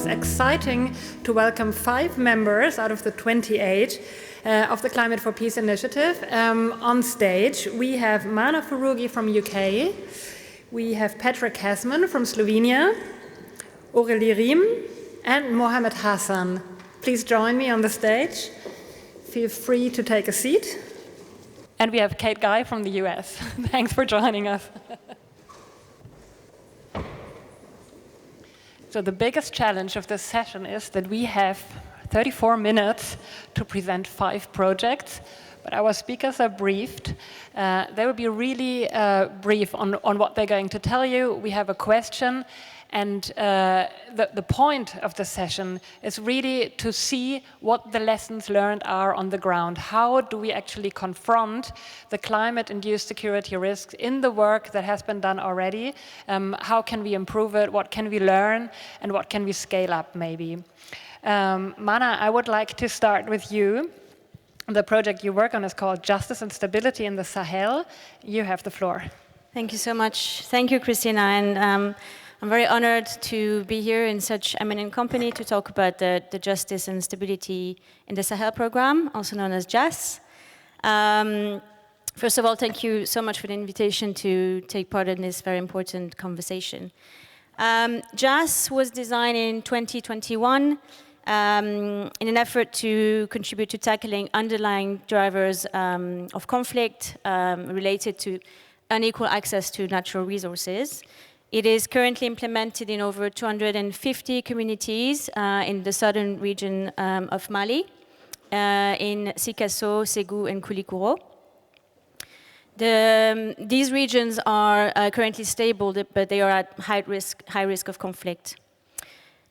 is exciting to welcome 5 members out of the 28 of the Climate for Peace initiative. On stage, we have Mana Fourougi from UK, we have Petra Ksman from Slovenia, Aurélie Riem, and Muhammed Hassan. Please join me on the stage. Feel free to take a seat. And we have Kate Guy from the US. Thanks for joining us. So the biggest challenge of this session is that we have 34 minutes to present 5 projects, but our speakers are briefed. They will be really brief on what they're going to tell you. We have a question, and the point of the session is really to see what the lessons learned are on the ground. How do we actually confront the climate-induced security risks in the work that has been done already? How can we improve it? What can we learn? And what can we scale up, maybe? Mana, I would like to start with you. The project you work on is called Justice and Stability in the Sahel. You have the floor. Thank you so much. Thank you, Christina. And I'm very honored to be here in such eminent company to talk about the Justice and Stability in the Sahel program, also known as JAS. First of all, thank you so much for the invitation to take part in this very important conversation. JAS was designed in 2021 in an effort to contribute to tackling underlying drivers of conflict related to unequal access to natural resources. It is currently implemented in over 250 communities in the southern region of Mali, in Sikasso, Ségou, and Koulikoro. These regions are currently stable, but they are at high risk of conflict.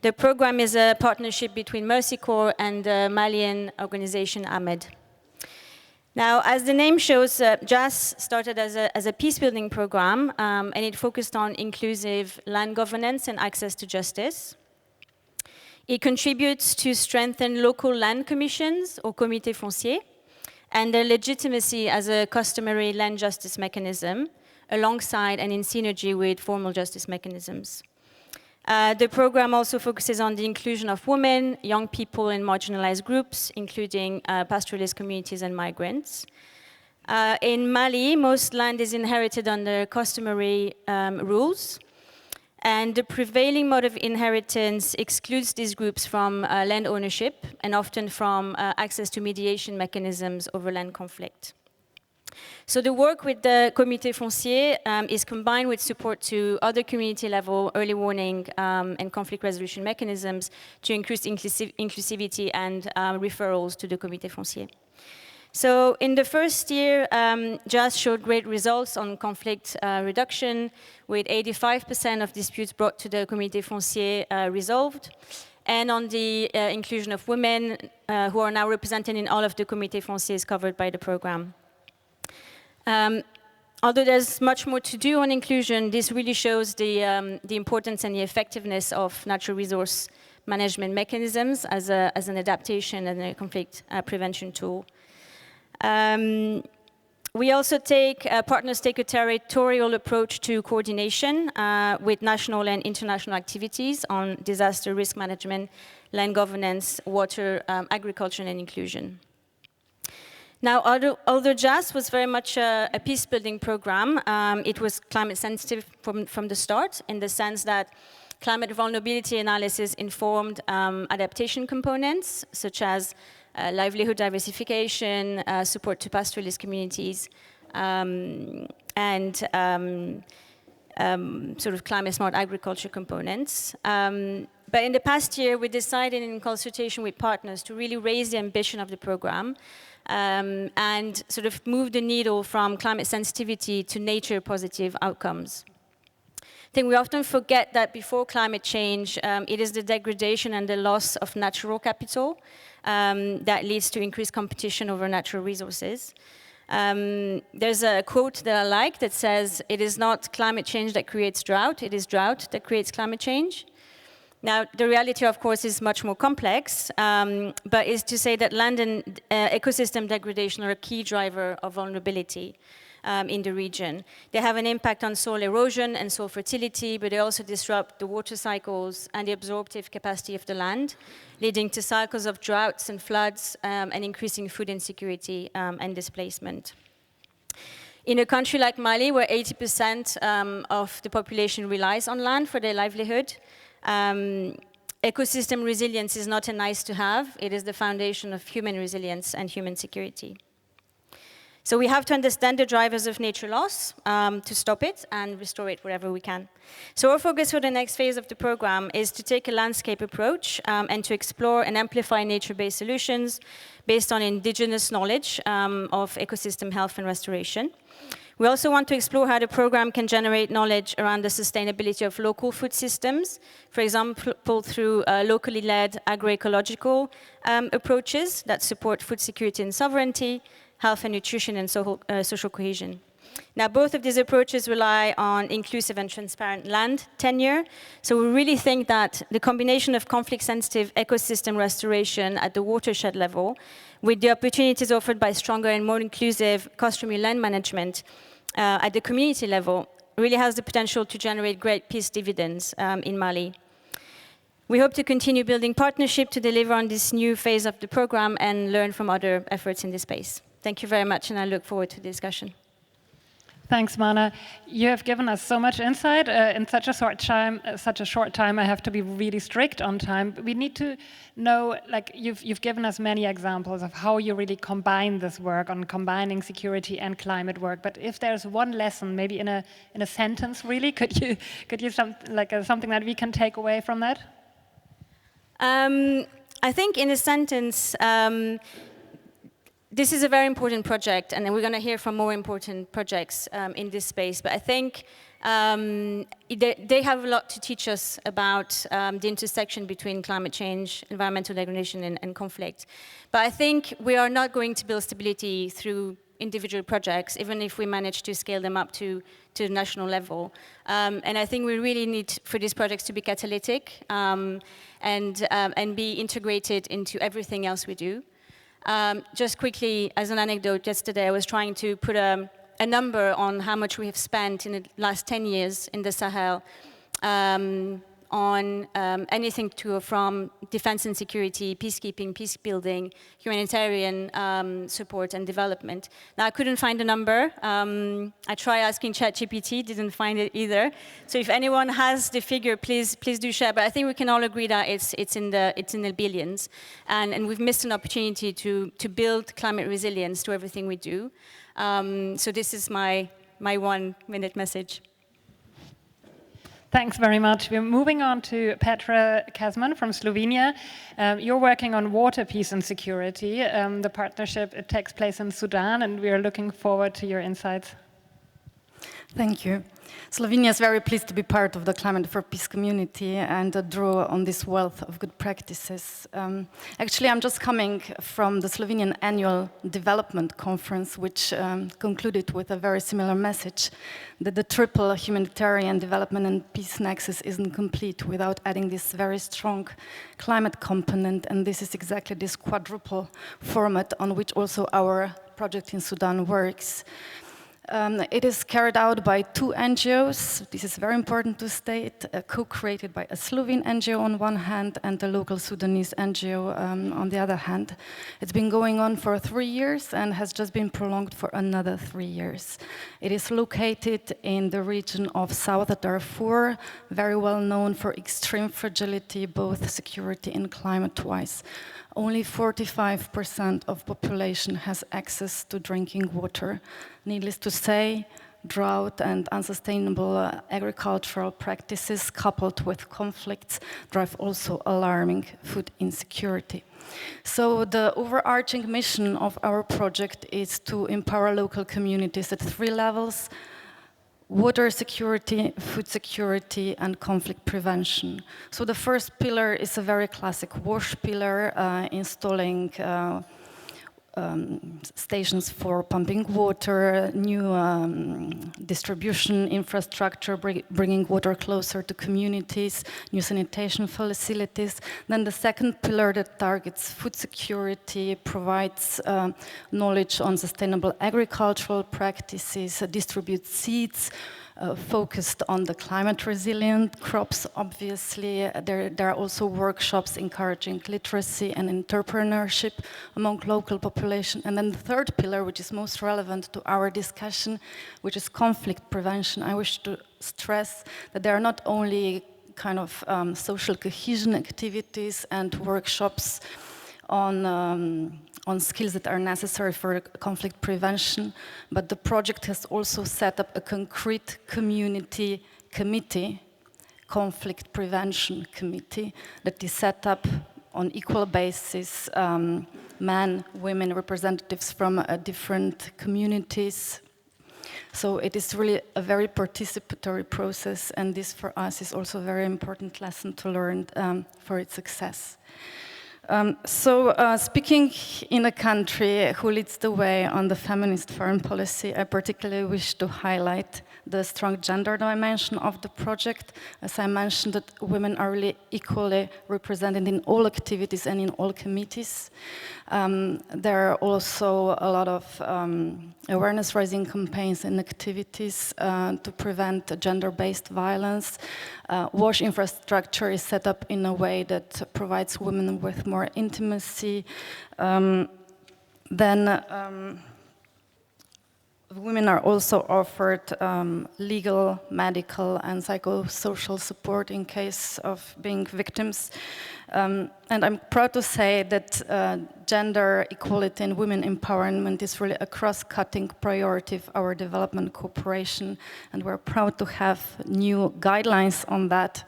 The program is a partnership between Mercy Corps and the Malian organization AMED. Now, as the name shows, JAS started as a peace-building program, and it focused on inclusive land governance and access to justice. It contributes to strengthen local land commissions, or comités fonciers, and their legitimacy as a customary land justice mechanism, alongside and in synergy with formal justice mechanisms. The program also focuses on the inclusion of women, young people, and marginalized groups, including pastoralist communities and migrants. In Mali, most land is inherited under customary rules, and the prevailing mode of inheritance excludes these groups from land ownership and often from access to mediation mechanisms over land conflict. So the work with the Comité Foncier is combined with support to other community-level early warning and conflict resolution mechanisms to increase inclusivity and referrals to the Comité Foncier. So in the first year, JAS showed great results on conflict reduction, with 85% of disputes brought to the Comité Foncier resolved, and on the inclusion of women who are now represented in all of the Comité Fonciers covered by the program. Although there's much more to do on inclusion, this really shows the importance and the effectiveness of natural resource management mechanisms as an adaptation and a conflict prevention tool. We also partners take a territorial approach to coordination with national and international activities on disaster risk management, land governance, water, agriculture, and inclusion. Now, although JAS was very much a peace-building program, it was climate sensitive from the start, in the sense that climate vulnerability analysis informed adaptation components, such as livelihood diversification, support to pastoralist communities, and sort of climate-smart agriculture components. But in the past year, we decided in consultation with partners to really raise the ambition of the program and sort of move the needle from climate sensitivity to nature-positive outcomes. I think we often forget that before climate change, it is the degradation and the loss of natural capital that leads to increased competition over natural resources. There's a quote that I like that says, "It is not climate change that creates drought, it is drought that creates climate change." Now, the reality, of course, is much more complex, but is to say that land and ecosystem degradation are a key driver of vulnerability. in the region. They have an impact on soil erosion and soil fertility, but they also disrupt the water cycles and the absorptive capacity of the land, leading to cycles of droughts and floods and increasing food insecurity and displacement. In a country like Mali, where 80% of the population relies on land for their livelihood, ecosystem resilience is not a nice to have, it is the foundation of human resilience and human security. So we have to understand the drivers of nature loss to stop it and restore it wherever we can. So our focus for the next phase of the program is to take a landscape approach and to explore and amplify nature-based solutions based on indigenous knowledge of ecosystem health and restoration. We also want to explore how the program can generate knowledge around the sustainability of local food systems, for example, through locally led agroecological approaches that support food security and sovereignty, health and nutrition, and social cohesion. Now, both of these approaches rely on inclusive and transparent land tenure. So we really think that the combination of conflict-sensitive ecosystem restoration at the watershed level with the opportunities offered by stronger and more inclusive customary land management at the community level really has the potential to generate great peace dividends in Mali. We hope to continue building partnership to deliver on this new phase of the program and learn from other efforts in this space. Thank you very much, and I look forward to the discussion. Thanks, Mana. You have given us so much insight in such a short time. I have to be really strict on time. We need to know, like you've given us many examples of how you really combine this work on combining security and climate work. But if there's one lesson, maybe in a sentence, really, could you something that we can take away from that? I think in a sentence. This is a very important project, and we're going to hear from more important projects in this space. But I think they have a lot to teach us about the intersection between climate change, environmental degradation, and conflict. But I think we are not going to build stability through individual projects, even if we manage to scale them up to the national level. And I think we really need for these projects to be catalytic and be integrated into everything else we do. Just quickly, as an anecdote, yesterday I was trying to put a number on how much we have spent in the last 10 years in the Sahel on anything from defense and security, peacekeeping, peace building, humanitarian support and development. Now, I couldn't find a number. I tried asking ChatGPT, didn't find it either. So if anyone has the figure, please do share. But I think we can all agree that it's in the billions. And we've missed an opportunity to build climate resilience to everything we do. So this is my 1-minute message. Thanks very much. We're moving on to Petra Ksman from Slovenia. You're working on water, peace and security. The partnership, it takes place in Sudan, and we are looking forward to your insights. Thank you. Slovenia is very pleased to be part of the Climate for Peace community and draw on this wealth of good practices. Actually, I'm just coming from the Slovenian annual development conference, which concluded with a very similar message, that the triple humanitarian development and peace nexus isn't complete without adding this very strong climate component, and this is exactly this quadruple format on which also our project in Sudan works. It is carried out by 2 NGOs. This is very important to state, co-created by a Slovene NGO on one hand and a local Sudanese NGO on the other hand. It's been going on for 3 years and has just been prolonged for another 3 years. It is located in the region of South Darfur, very well known for extreme fragility, both security and climate-wise. Only 45% of population has access to drinking water. Needless to say, drought and unsustainable agricultural practices coupled with conflicts drive also alarming food insecurity. So the overarching mission of our project is to empower local communities at 3 levels: water security, food security, and conflict prevention. So the first pillar is a very classic WASH pillar, installing stations for pumping water, new distribution infrastructure, bringing water closer to communities, new sanitation facilities. Then the second pillar that targets food security, provides knowledge on sustainable agricultural practices, distributes seeds, focused on the climate resilient crops, obviously. There are also workshops encouraging literacy and entrepreneurship among local population. And then the third pillar, which is most relevant to our discussion, which is conflict prevention. I wish to stress that there are not only kind of social cohesion activities and workshops on skills that are necessary for conflict prevention, but the project has also set up a concrete community committee, conflict prevention committee, that is set up on equal basis, men, women, representatives from different communities. So it is really a very participatory process, and this for us is also a very important lesson to learn for its success. Speaking in a country who leads the way on the feminist foreign policy, I particularly wish to highlight the strong gender dimension of the project. As I mentioned, that women are really equally represented in all activities and in all committees. There are also a lot of awareness-raising campaigns and activities to prevent gender-based violence. WASH infrastructure is set up in a way that provides women with more intimacy. Women are also offered legal, medical, and psychosocial support in case of being victims. And I'm proud to say that gender equality and women empowerment is really a cross-cutting priority of our development cooperation, and we're proud to have new guidelines on that,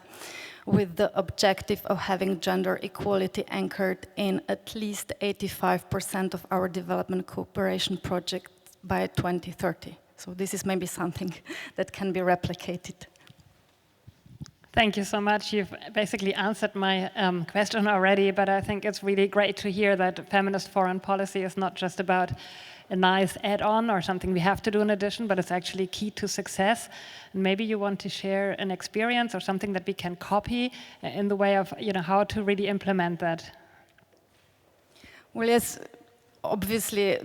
with the objective of having gender equality anchored in at least 85% of our development cooperation projects by 2030. So this is maybe something that can be replicated. Thank you so much. You've basically answered my question already, but I think it's really great to hear that feminist foreign policy is not just about a nice add-on or something we have to do in addition, but it's actually key to success. And maybe you want to share an experience or something that we can copy in the way of, how to really implement that. Well, yes. Obviously,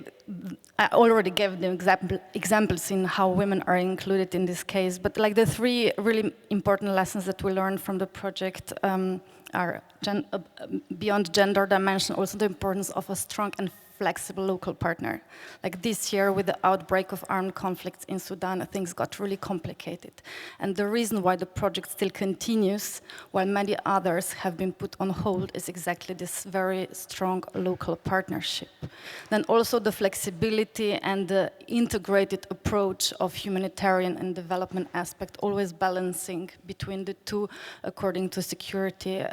I already gave the examples in how women are included in this case, but like the three really important lessons that we learned from the project are beyond gender dimension, also the importance of a strong and flexible local partner. Like this year, with the outbreak of armed conflicts in Sudan, things got really complicated. And the reason why the project still continues, while many others have been put on hold, is exactly this very strong local partnership. Then also the flexibility and the integrated approach of humanitarian and development aspect, always balancing between the two according to security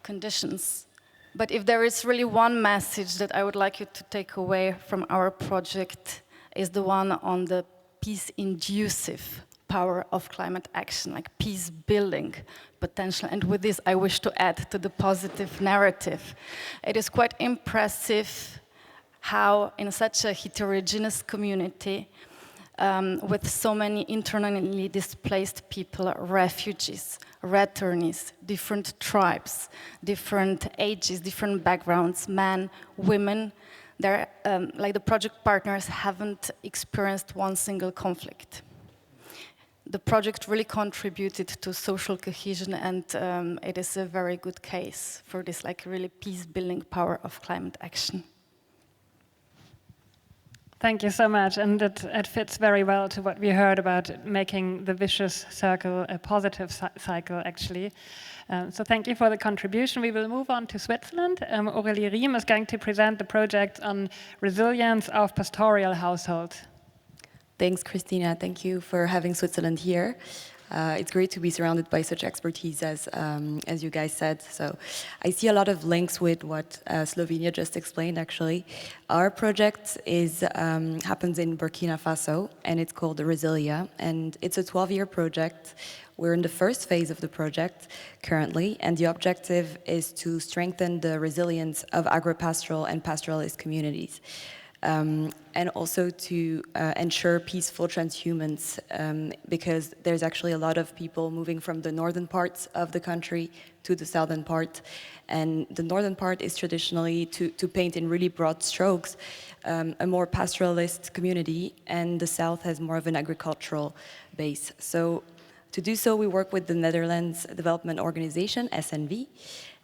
conditions. But if there is really one message that I would like you to take away from our project, is the one on the peace-inducive power of climate action, like peace-building potential. And with this, I wish to add to the positive narrative. It is quite impressive how in such a heterogeneous community, with so many internally displaced people, refugees, returnees, different tribes, different ages, different backgrounds, men, women, like the project partners haven't experienced one single conflict. The project really contributed to social cohesion, and it is a very good case for this like really peace-building power of climate action. Thank you so much, and it fits very well to what we heard about making the vicious circle a positive cycle, actually. So thank you for the contribution. We will move on to Switzerland. Aurélie Riem is going to present the project on resilience of pastoral households. Thanks, Christina. Thank you for having Switzerland here. It's great to be surrounded by such expertise as you guys said. So I see a lot of links with what Slovenia just explained, actually. Our project happens in Burkina Faso, and it's called the Resilia, and it's a 12-year project. We're in the first phase of the project currently, and the objective is to strengthen the resilience of agro-pastoral and pastoralist communities. And also to ensure peaceful transhumance, because there's actually a lot of people moving from the northern parts of the country to the southern part. And the northern part is traditionally, to paint in really broad strokes, a more pastoralist community, and the south has more of an agricultural base. So to do so, we work with the Netherlands Development Organization, SNV,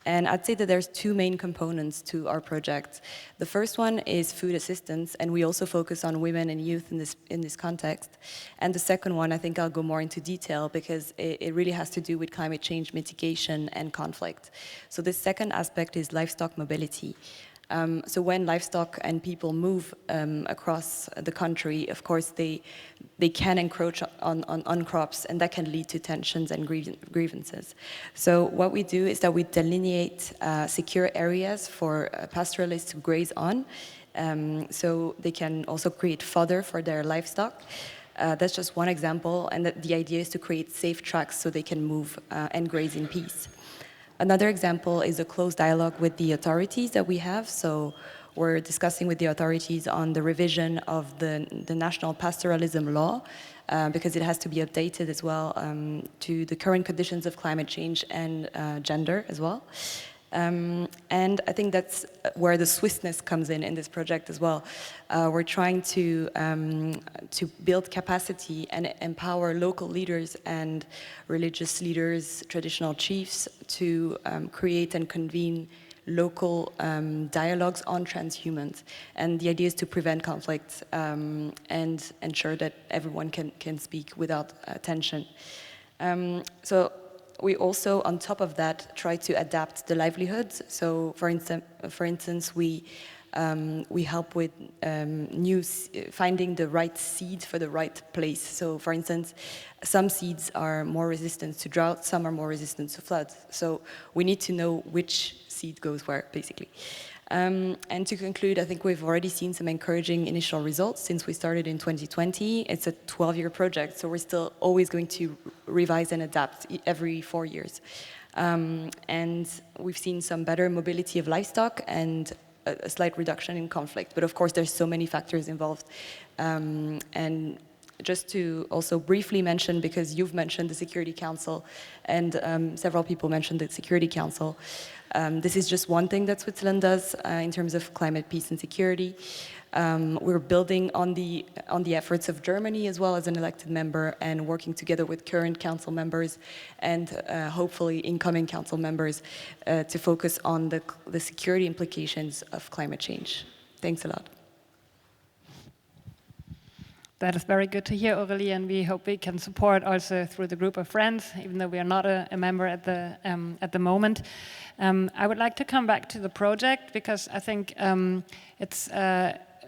and I'd say that there's two main components to our project. The first one is food assistance, and we also focus on women and youth in this context. And the second one, I think I'll go more into detail because it really has to do with climate change mitigation and conflict. So the second aspect is livestock mobility. So when livestock and people move across the country, of course, they can encroach on crops, and that can lead to tensions and grievances. So what we do is that we delineate secure areas for pastoralists to graze on, so they can also create fodder for their livestock. That's just one example, and the idea is to create safe tracks so they can move and graze in peace. Another example is a close dialogue with the authorities that we have. So we're discussing with the authorities on the revision of the national pastoralism law, because it has to be updated as well to the current conditions of climate change and gender as well. And I think that's where the Swissness comes in this project as well. We're trying to build capacity and empower local leaders and religious leaders, traditional chiefs, to create and convene local dialogues on transhumance. And the idea is to prevent conflict and ensure that everyone can speak without tension. So we also, on top of that, try to adapt the livelihoods. So, for instance, we help with finding the right seed for the right place. So, for instance, some seeds are more resistant to drought, some are more resistant to floods. So we need to know which seed goes where, basically. And to conclude, I think we've already seen some encouraging initial results since we started in 2020. It's a 12-year project, so we're still always going to revise and adapt every 4 years. And we've seen some better mobility of livestock and a slight reduction in conflict. But of course, there's so many factors involved. And just to also briefly mention, because you've mentioned the Security Council and several people mentioned the Security Council, this is just one thing that Switzerland does in terms of climate, peace and security. We're building on the efforts of Germany as well as an elected member and working together with current council members and hopefully incoming council members to focus on the security implications of climate change. Thanks a lot. That is very good to hear, Aurélie, and we hope we can support also through the group of friends, even though we are not a member at the moment. I would like to come back to the project because I think it's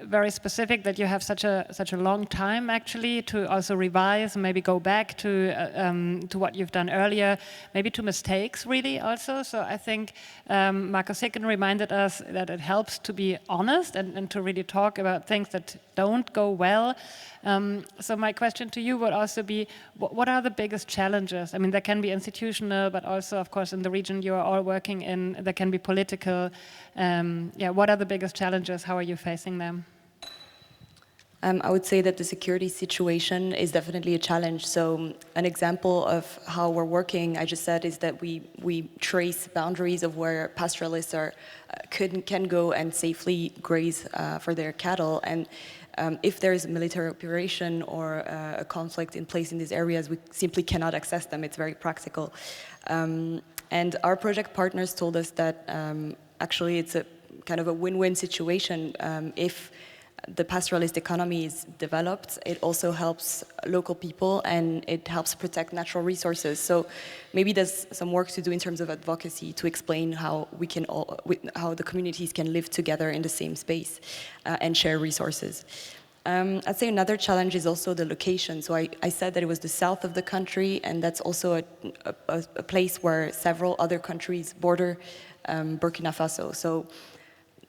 very specific that you have such a long time actually to also revise, maybe go back to what you've done earlier, maybe to mistakes really also. So I think Markus Hicken reminded us that it helps to be honest and to really talk about things that don't go well. So my question to you would also be, what are the biggest challenges? I mean, there can be institutional, but also, of course, in the region you are all working in, there can be political. What are the biggest challenges? How are you facing them? I would say that the security situation is definitely a challenge. So an example of how we're working, I just said, is that we trace boundaries of where pastoralists can go and safely graze for their cattle. And if there is a military operation or a conflict in place in these areas, we simply cannot access them. It's very practical. And our project partners told us that actually it's a kind of a win-win situation. If the pastoralist economy is developed, it also helps local people and it helps protect natural resources. So maybe there's some work to do in terms of advocacy to explain how how the communities can live together in the same space and share resources. I'd say another challenge is also the location. So I said that it was the south of the country, and that's also a place where several other countries border Burkina Faso. So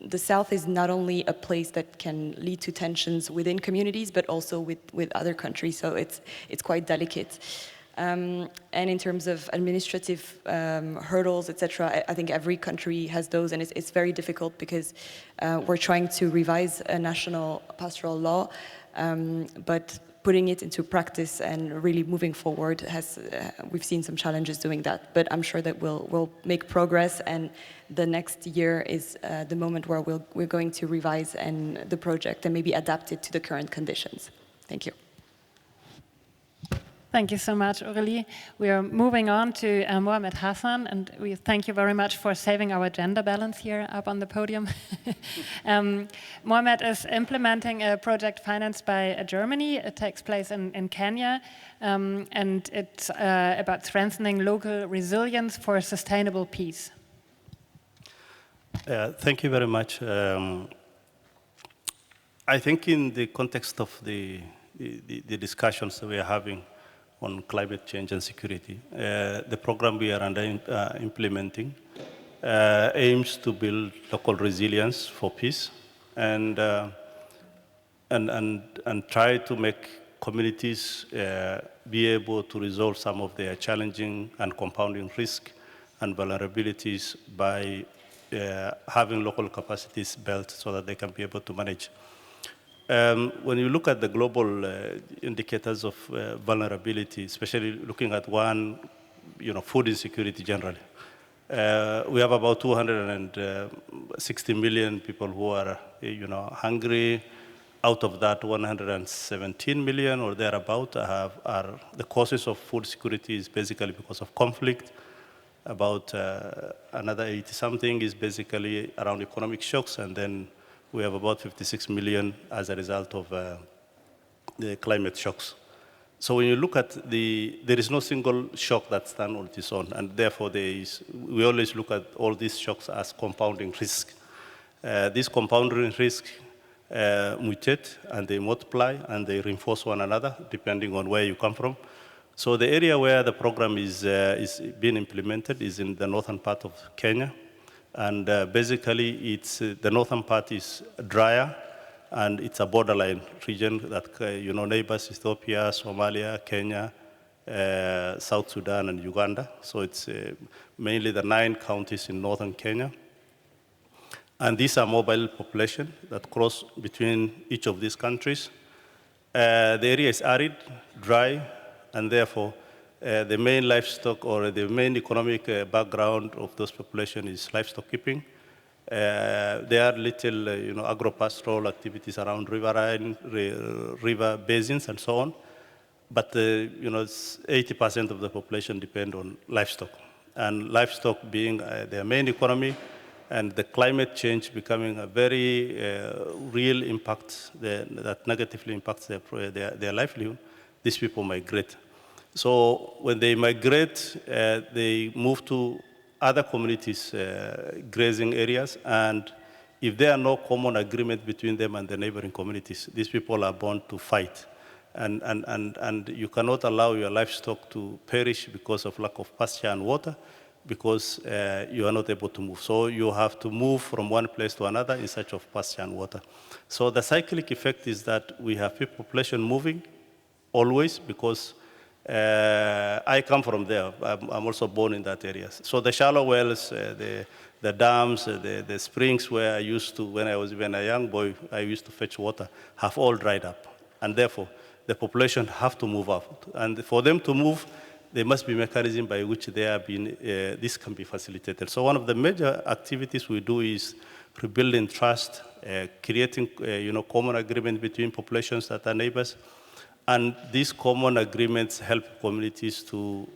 the south is not only a place that can lead to tensions within communities, but also with other countries. So it's quite delicate. And in terms of administrative hurdles, etc., I think every country has those, and it's very difficult because we're trying to revise a national pastoral law, but putting it into practice and really moving forward we've seen some challenges doing that. But I'm sure that we'll make progress, and the next year is the moment where we're going to revise the project and maybe adapt it to the current conditions. Thank you. Thank you so much, Aurélie. We are moving on to Muhammed Hassan, and we thank you very much for saving our gender balance here up on the podium. Muhammed is implementing a project financed by Germany. It takes place in Kenya, and it's about strengthening local resilience for sustainable peace. Thank you very much. I think in the context of the discussions that we are having on climate change and security, the program we are implementing aims to build local resilience for peace and try to make communities be able to resolve some of their challenging and compounding risk and vulnerabilities by having local capacities built so that they can be able to manage. When you look at the global indicators of vulnerability, especially looking at one, food insecurity generally, we have about 260 million people who are, hungry. Out of that, 117 million or thereabout are the causes of food security is basically because of conflict. About another 80-something is basically around economic shocks, and then we have about 56 million as a result of the climate shocks. So when you look at there is no single shock that stands on its own, and therefore we always look at all these shocks as compounding risk. These compounding risks mutate, and they multiply, and they reinforce one another, depending on where you come from. So the area where the program is being implemented is in the northern part of Kenya. And basically, the northern part is drier, and it's a borderline region that, neighbors, Ethiopia, Somalia, Kenya, South Sudan, and Uganda. So it's mainly the 9 counties in northern Kenya. And these are mobile population that cross between each of these countries. The area is arid, dry, and therefore, the main livestock or the main economic background of those population is livestock keeping. There are little, agro-pastoral activities around river basins and so on. But, 80% of the population depend on livestock. And livestock being their main economy, and the climate change becoming a very real impact that negatively impacts their livelihood, these people migrate. So when they migrate, they move to other communities, grazing areas, and if there are no common agreement between them and the neighboring communities, these people are born to fight. And you cannot allow your livestock to perish because of lack of pasture and water, because you are not able to move. So you have to move from one place to another in search of pasture and water. So the cyclic effect is that we have population moving always, because I come from there. I'm also born in that area. So the shallow wells, the dams, the springs where I used to, when I was even a young boy, I used to fetch water, have all dried up. And therefore, the population have to move out. And for them to move, there must be mechanism by which this can be facilitated. So one of the major activities we do is rebuilding trust, creating common agreement between populations that are neighbors. And these common agreements help communities to,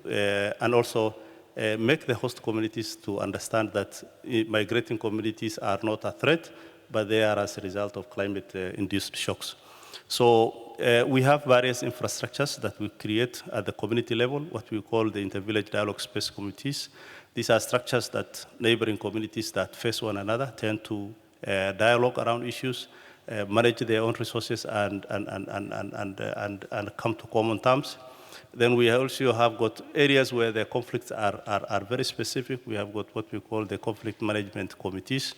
and also make the host communities to understand that migrating communities are not a threat, but they are as a result of climate-induced shocks. So we have various infrastructures that we create at the community level, what we call the inter-village dialogue space committees. These are structures that neighboring communities that face one another tend to dialogue around issues, manage their own resources and come to common terms. Then we also have got areas where the conflicts are very specific. We have got what we call the conflict management committees.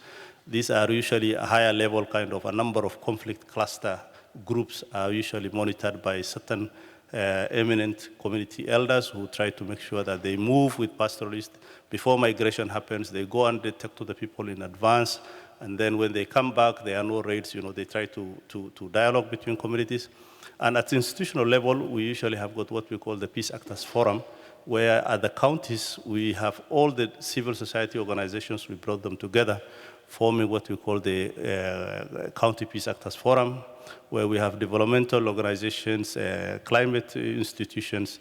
These are usually a higher level kind of a number of conflict cluster groups are usually monitored by certain eminent community elders who try to make sure that they move with pastoralists. Before migration happens, they go and they talk to the people in advance. And then when they come back, there are no raids, they try to dialogue between communities. And at the institutional level, we usually have got what we call the Peace Actors Forum, where at the counties, we have all the civil society organizations, we brought them together, forming what we call the County Peace Actors Forum, where we have developmental organizations, climate institutions,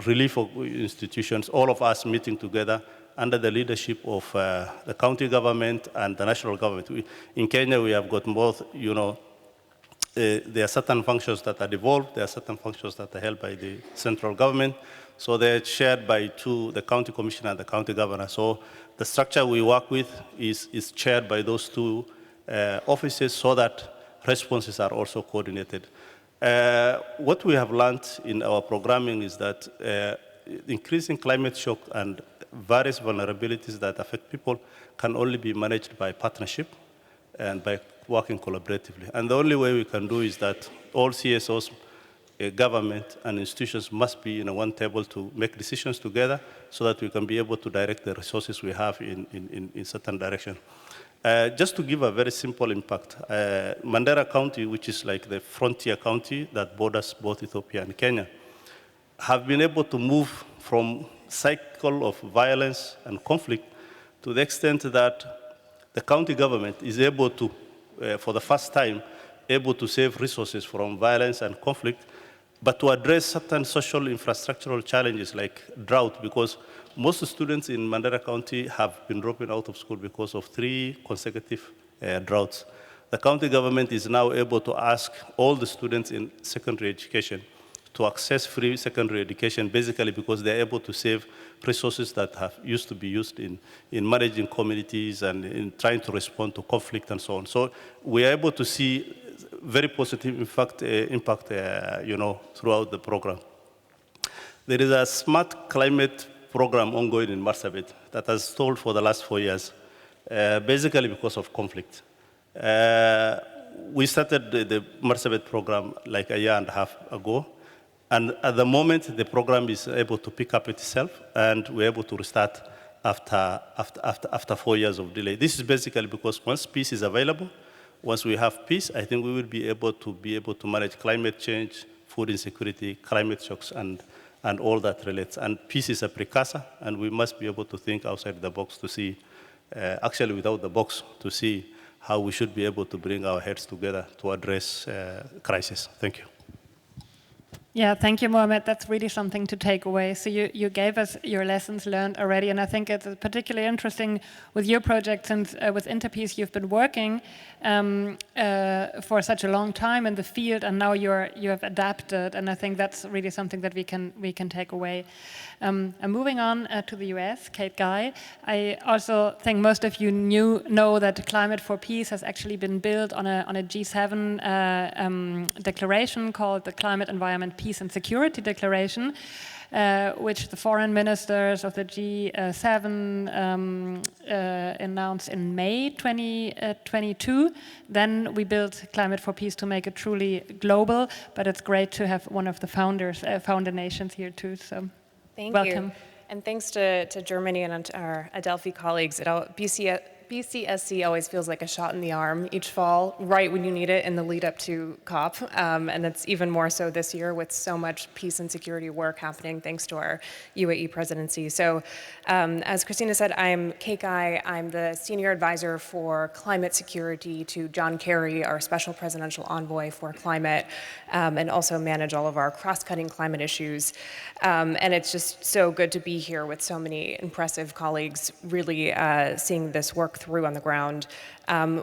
relief institutions, all of us meeting together under the leadership of the county government and the national government. In Kenya, we have got both, there are certain functions that are devolved, there are certain functions that are held by the central government. So they're shared by the county commissioner and the county governor. So the structure we work with is chaired by those two offices so that responses are also coordinated. What we have learned in our programming is that increasing climate shock and various vulnerabilities that affect people can only be managed by partnership and by working collaboratively. And the only way we can do is that all CSOs, government and institutions must be in one table to make decisions together so that we can be able to direct the resources we have in certain direction. Just to give a very simple impact, Mandera County, which is like the frontier county that borders both Ethiopia and Kenya, have been able to move from cycle of violence and conflict to the extent that the county government is able to, for the first time, able to save resources from violence and conflict, but to address certain social infrastructural challenges like drought, because most students in Mandera County have been dropping out of school because of 3 consecutive droughts. The county government is now able to ask all the students in secondary education to access free secondary education, basically because they're able to save resources that have used to be used in managing communities and in trying to respond to conflict and so on. So we are able to see very positive impact throughout the program. There is a smart climate program ongoing in Marsabit that has stalled for the last 4 years, basically because of conflict. We started the Marsabit program like a year and a half ago, and at the moment the program is able to pick up itself, and we're able to restart after 4 years of delay. This is basically because once peace is available, once we have peace, I think we will be able to manage climate change, food insecurity, climate shocks, and all that relates. And peace is a precursor, and we must be able to think outside the box to see, actually without the box, to see how we should be able to bring our heads together to address crisis. Thank you. Yeah, thank you, Muhammed. That's really something to take away. So you gave us your lessons learned already, and I think it's particularly interesting with your project, since with Interpeace you've been working for such a long time in the field, and now you have adapted, and I think that's really something that we can take away. And moving on to the US, Kate Guy, I also think most of you know that Climate for Peace has actually been built on a G7 declaration called the Climate, Environment, Peace and Security Declaration, which the foreign ministers of the G7 announced in May 2022. Then we built Climate for Peace to make it truly global, but it's great to have one of the founder nations here too. So welcome. You. And thanks to Germany and our Adelphi colleagues at BCSC always feels like a shot in the arm each fall, right when you need it in the lead up to COP. And it's even more so this year with so much peace and security work happening thanks to our UAE presidency. So as Christina said, I'm Kate Guy. I'm the senior advisor for climate security to John Kerry, our special presidential envoy for climate, and also manage all of our cross-cutting climate issues. And it's just so good to be here with so many impressive colleagues really seeing this work through on the ground.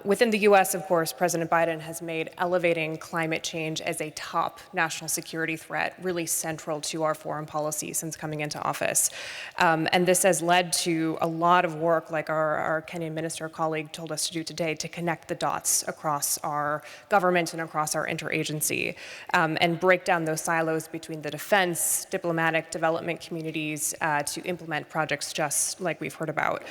Within the US, of course, President Biden has made elevating climate change as a top national security threat really central to our foreign policy since coming into office. And this has led to a lot of work, like our Kenyan minister colleague told us to do today, to connect the dots across our government and across our interagency, and break down those silos between the defense, diplomatic, development communities to implement projects just like we've heard about.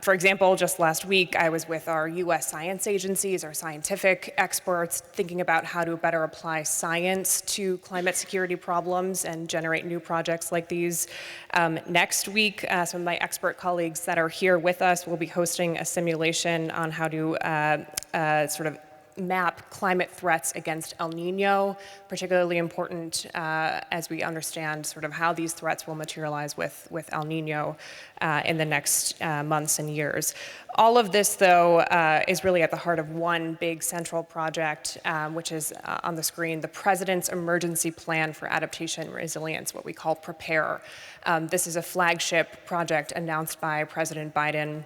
For example, just last week, I was with our US science agencies, our scientific experts, thinking about how to better apply science to climate security problems and generate new projects like these. Next week, some of my expert colleagues that are here with us will be hosting a simulation on how to sort of map climate threats against El Nino, particularly important as we understand sort of how these threats will materialize with El Nino in the next months and years. All of this, though, is really at the heart of one big central project, which is on the screen, the President's Emergency Plan for Adaptation and Resilience, what we call PREPARE. This is a flagship project announced by President Biden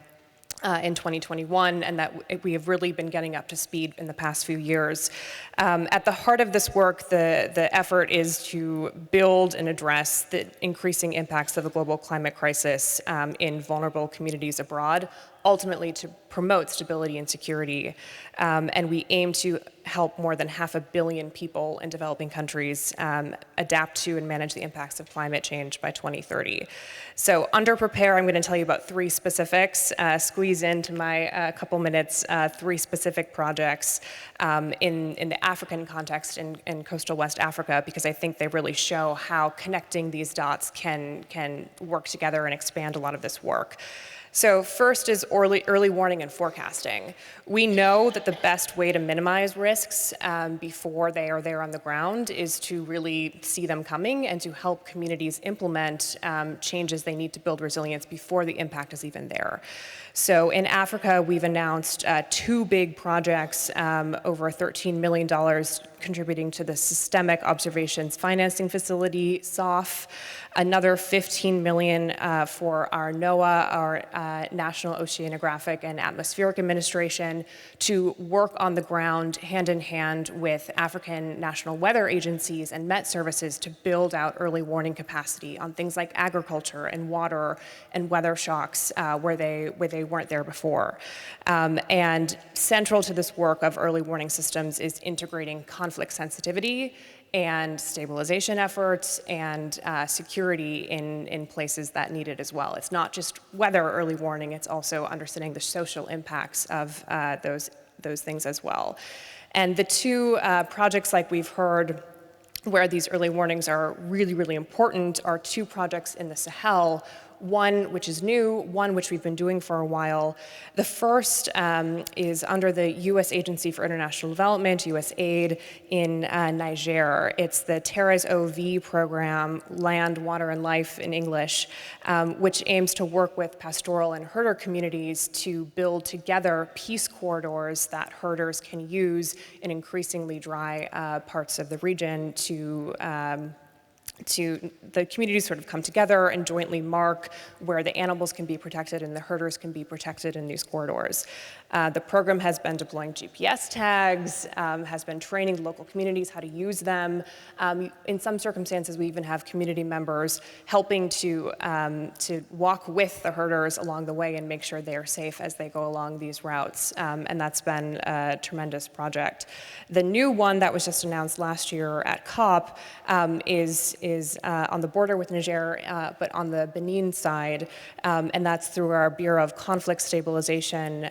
in 2021, and that we have really been getting up to speed in the past few years. At the heart of this work, the effort is to build and address the increasing impacts of the global climate crisis in vulnerable communities abroad, ultimately to promote stability and security. And we aim to help more than 500 million people in developing countries adapt to and manage the impacts of climate change by 2030. So under PREPARE, I'm going to tell you about three specifics, squeeze into my couple minutes, three specific projects in the African context in coastal West Africa, because I think they really show how connecting these dots can work together and expand a lot of this work. So first is early warning and forecasting. We know that the best way to minimize risks before they are there on the ground is to really see them coming and to help communities implement changes they need to build resilience before the impact is even there. So in Africa, we've announced two big projects, over $13 million contributing to the Systemic Observations Financing Facility, SOF, another $15 million for our NOAA, our National Oceanographic and Atmospheric Administration, to work on the ground hand in hand with African national weather agencies and Met services to build out early warning capacity on things like agriculture and water and weather shocks where they weren't there before. And central to this work of early warning systems is integrating conflict sensitivity and stabilization efforts and security in places that need it as well. It's not just weather early warning, it's also understanding the social impacts of those things as well. And the two projects, like we've heard, where these early warnings are really, really important are two projects in the Sahel, one which is new, one which we've been doing for a while. The first is under the U.S. Agency for International Development, USAID, in Niger. It's the Terres OV program, Land, Water, and Life in English, which aims to work with pastoral and herder communities to build together peace corridors that herders can use in increasingly dry parts of the region to the communities sort of come together and jointly mark where the animals can be protected and the herders can be protected in these corridors. The program has been deploying GPS tags, has been training local communities how to use them. In some circumstances, we even have community members helping to walk with the herders along the way and make sure they are safe as they go along these routes. And that's been a tremendous project. The new one that was just announced last year at COP is on the border with Niger, but on the Benin side, and that's through our Bureau of Conflict Stabilization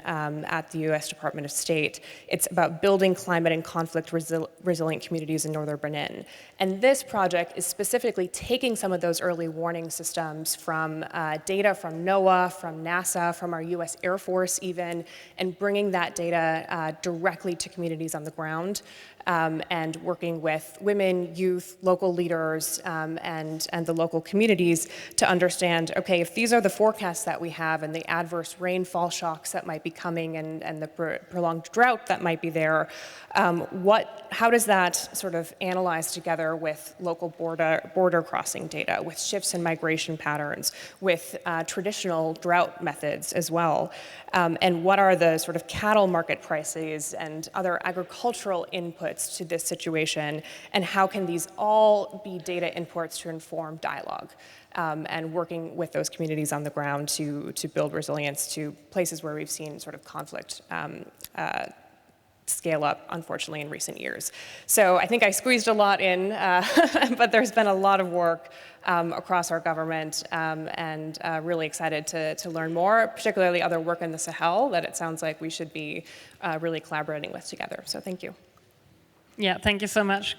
at the U.S. Department of State. It's about building climate and conflict resilient communities in northern Benin. And this project is specifically taking some of those early warning systems from data from NOAA, from NASA, from our U.S. Air Force even, and bringing that data directly to communities on the ground. and working with women, youth, local leaders, and the local communities to understand, okay, if these are the forecasts that we have and the adverse rainfall shocks that might be coming and the prolonged drought that might be there, how does that sort of analyze together with local border crossing data, with shifts in migration patterns, with traditional drought methods as well? And what are the sort of cattle market prices and other agricultural inputs to this situation? And how can these all be data inputs to inform dialogue? And working with those communities on the ground to build resilience to places where we've seen sort of conflict scale up, unfortunately, in recent years. So I think I squeezed a lot in, but there's been a lot of work across our government, and really excited to learn more, particularly other work in the Sahel that it sounds like we should be really collaborating with together. So thank you. Yeah, thank you so much,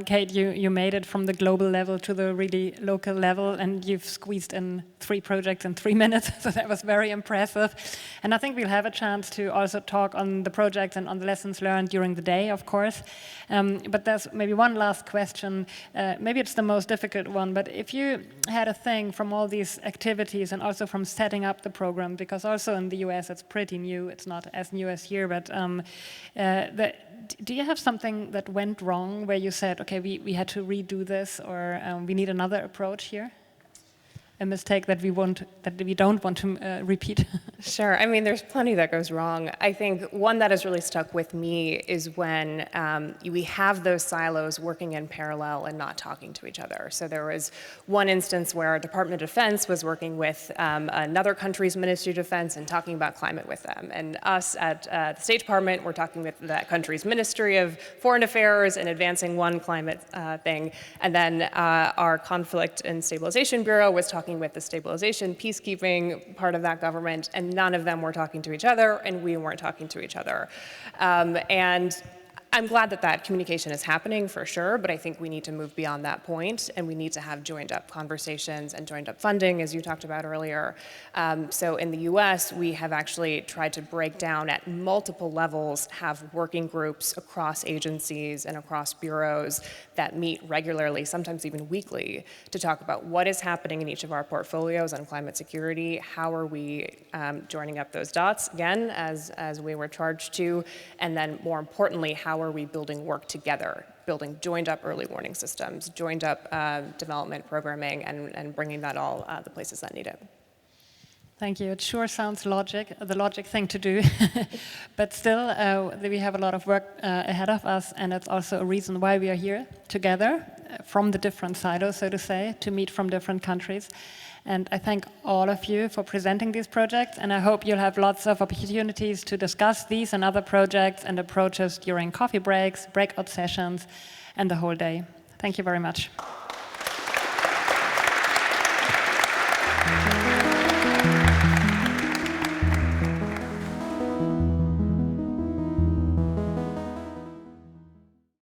Kate. You made it from the global level to the really local level, and you've squeezed in 3 projects in 3 minutes, so that was very impressive. And I think we'll have a chance to also talk on the projects and on the lessons learned during the day, of course. But there's maybe one last question. Maybe it's the most difficult one, but if you had a thing from all these activities and also from setting up the program, because also in the US it's pretty new, it's not as new as here, but do you have something that went wrong where you said, okay, we had to redo this, or we need another approach here? A mistake that we don't want to repeat? Sure. I mean, there's plenty that goes wrong. I think one that has really stuck with me is when we have those silos working in parallel and not talking to each other. So there was one instance where our Department of Defense was working with another country's Ministry of Defense and talking about climate with them. And us at the State Department were talking with that country's Ministry of Foreign Affairs and advancing one climate thing. And then our Conflict and Stabilization Bureau was talking with the stabilization, peacekeeping part of that government, and none of them were talking to each other, and we weren't talking to each other. And I'm glad that that communication is happening for sure, but I think we need to move beyond that point, and we need to have joined up conversations and joined up funding, as you talked about earlier. So in the US, we have actually tried to break down at multiple levels, have working groups across agencies and across bureaus that meet regularly, sometimes even weekly, to talk about what is happening in each of our portfolios on climate security, how are we joining up those dots, again, as we were charged to, and then more importantly, how are we building work together, building joined up early warning systems, joined up development programming, and bringing that all the places that need it. Thank you. It sure sounds the logic thing to do. But still, we have a lot of work ahead of us, and it's also a reason why we are here together from the different silos, so to say, to meet from different countries. And I thank all of you for presenting these projects, and I hope you'll have lots of opportunities to discuss these and other projects and approaches during coffee breaks, breakout sessions, and the whole day. Thank you very much.